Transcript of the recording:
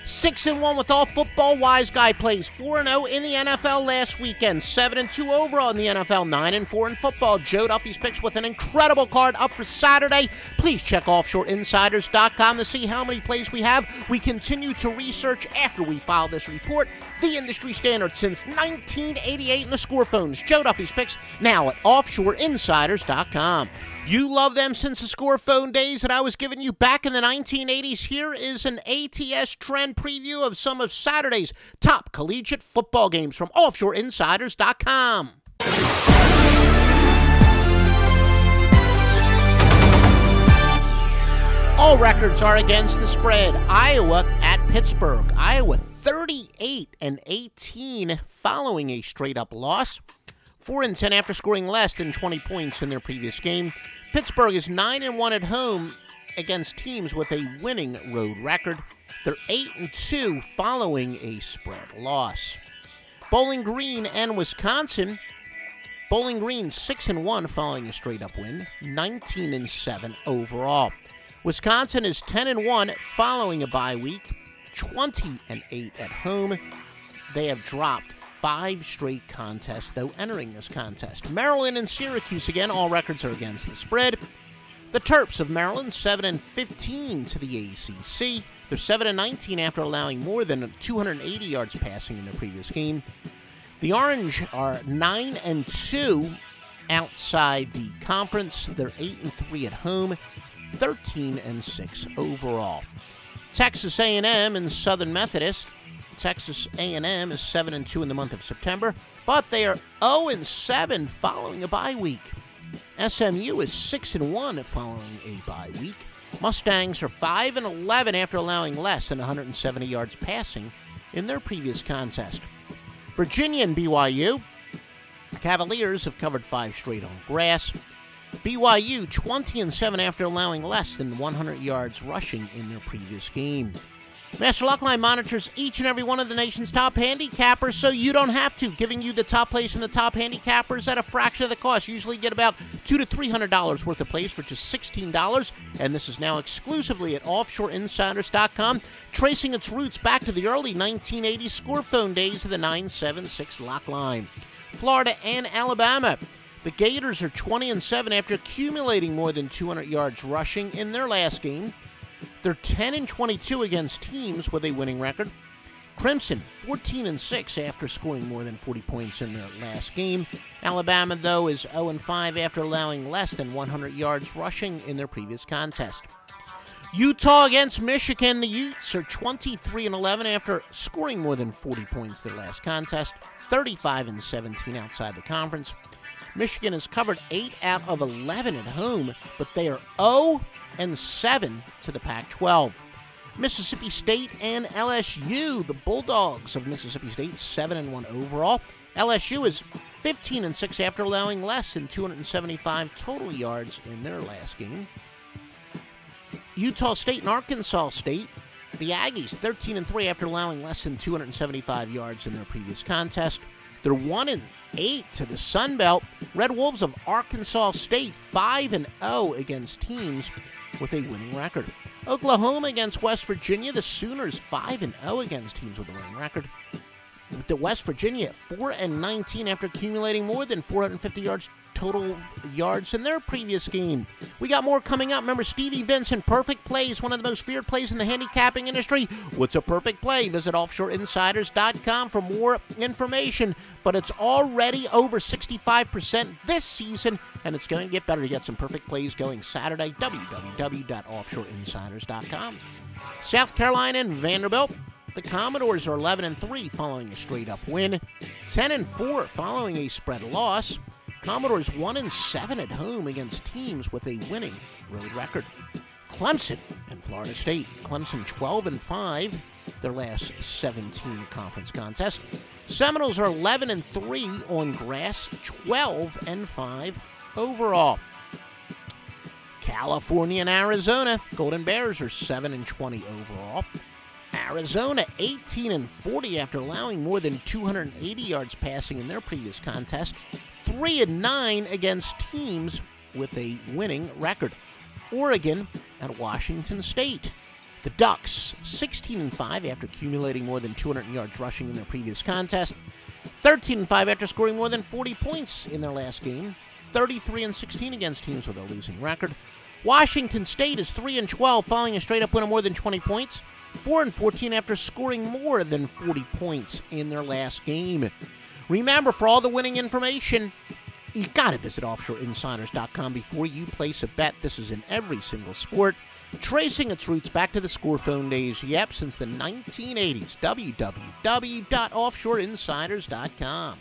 6-1 with all football. Wise Guy plays 4-0 in the NFL last weekend. 7-2 overall in the NFL. 9-4 in football. Joe Duffy's picks with an incredible card up for Saturday. Please check offshoreinsiders.com to see how many plays we have. We continue to research after we file this report the industry standard since 1988 in the score phones. Joe Duffy's picks now at offshoreinsiders.com. You love them since the score phone days that I was giving you back in the 1980s. Here is an ATS trend preview of some of Saturday's top collegiate football games from offshoreinsiders.com. All records are against the spread. Iowa at Pittsburgh. Iowa 38-18 following a straight-up loss. 4-10 after scoring less than 20 points in their previous game. Pittsburgh is 9-1 at home against teams with a winning road record. They're 8-2 following a spread loss. Bowling Green and Wisconsin. Bowling Green 6-1 following a straight-up win. 19-7 overall. Wisconsin is 10-1 following a bye week. 20-8 at home. They have dropped 5 straight contests, though, entering this contest. Maryland and Syracuse, again, all records are against the spread. The Terps of Maryland, 7-15 to the ACC. They're 7-19 after allowing more than 280 yards passing in their previous game. The Orange are 9-2 outside the conference. They're 8-3 at home, 13-6 overall. Texas A&M and Southern Methodist. Texas A&M is 7-2 in the month of September, but they are 0-7 following a bye week. SMU is 6-1 following a bye week. Mustangs are 5-11 after allowing less than 170 yards passing in their previous contest. Virginia and BYU. The Cavaliers have covered 5 straight on grass. BYU 20-7 after allowing less than 100 yards rushing in their previous game. Master Luckline monitors each and every one of the nation's top handicappers, so you don't have to, giving you the top plays from the top handicappers at a fraction of the cost. You usually get about $200 to $300 worth of plays for just $16, and this is now exclusively at offshoreinsiders.com, tracing its roots back to the early 1980s score phone days of the 976 lock line. Florida and Alabama. The Gators are 20-7 after accumulating more than 200 yards rushing in their last game. They're 10-22 against teams with a winning record. Crimson 14-6 after scoring more than 40 points in their last game. Alabama, though, is 0-5 after allowing less than 100 yards rushing in their previous contest. Utah against Michigan. The Utes are 23-11 after scoring more than 40 points their last contest. 35-17 outside the conference. Michigan has covered 8 out of 11 at home, but they are 0-7 to the Pac-12. Mississippi State and LSU, the Bulldogs of Mississippi State, 7-1 overall. LSU is 15-6 after allowing less than 275 total yards in their last game. Utah State and Arkansas State, the Aggies, 13-3 after allowing less than 275 yards in their previous contest. They're 1-8 to the Sun Belt. Red Wolves of Arkansas State, 5-0 against teams with a winning record. Oklahoma against West Virginia. The Sooners 5-0 against teams with a winning record. With the West Virginia 4-19 after accumulating more than 450 yards total yards in their previous game. We got more coming up. Remember, Stevie Vincent, perfect plays, one of the most feared plays in the handicapping industry. What's a perfect play? Visit offshoreinsiders.com for more information. But it's already over 65% this season, and it's going to get better to get some perfect plays going Saturday. www.offshoreinsiders.com. South Carolina and Vanderbilt. The Commodores are 11-3 following a straight-up win, 10-4 following a spread loss. Commodores 1-7 at home against teams with a winning road record. Clemson and Florida State. Clemson 12-5, their last 17 conference contests. Seminoles are 11-3 on grass, 12-5 overall. California and Arizona. Golden Bears are 7-20 overall. Arizona 18-40 after allowing more than 280 yards passing in their previous contest. 3-9 against teams with a winning record. Oregon at Washington State. The Ducks, 16-5 after accumulating more than 200 yards rushing in their previous contest. 13-5 after scoring more than 40 points in their last game. 33-16 against teams with a losing record. Washington State is 3-12 following a straight-up win of more than 20 points. 4-14 after scoring more than 40 points in their last game. Remember, for all the winning information, you gotta visit offshoreinsiders.com before you place a bet. This is in every single sport, tracing its roots back to the scorephone days, since the 1980s. www.offshoreinsiders.com.